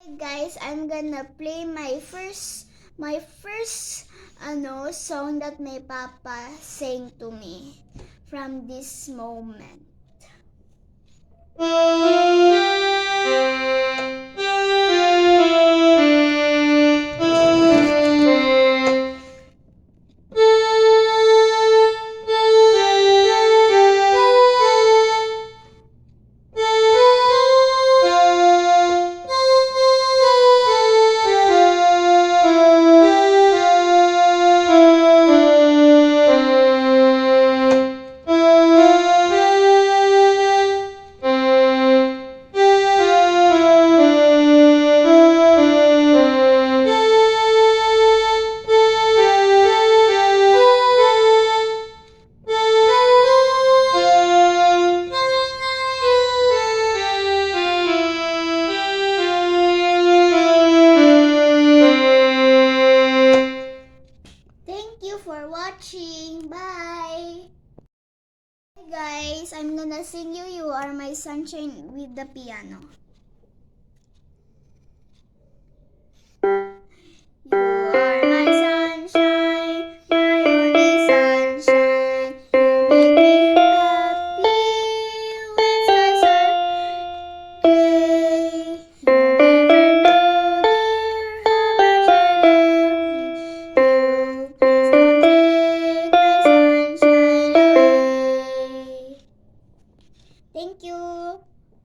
Guys, I'm gonna play my first song that my papa sang to me from this moment. Thank you for watching. Bye. Hey guys, I'm gonna sing you You Are My Sunshine with the piano. You are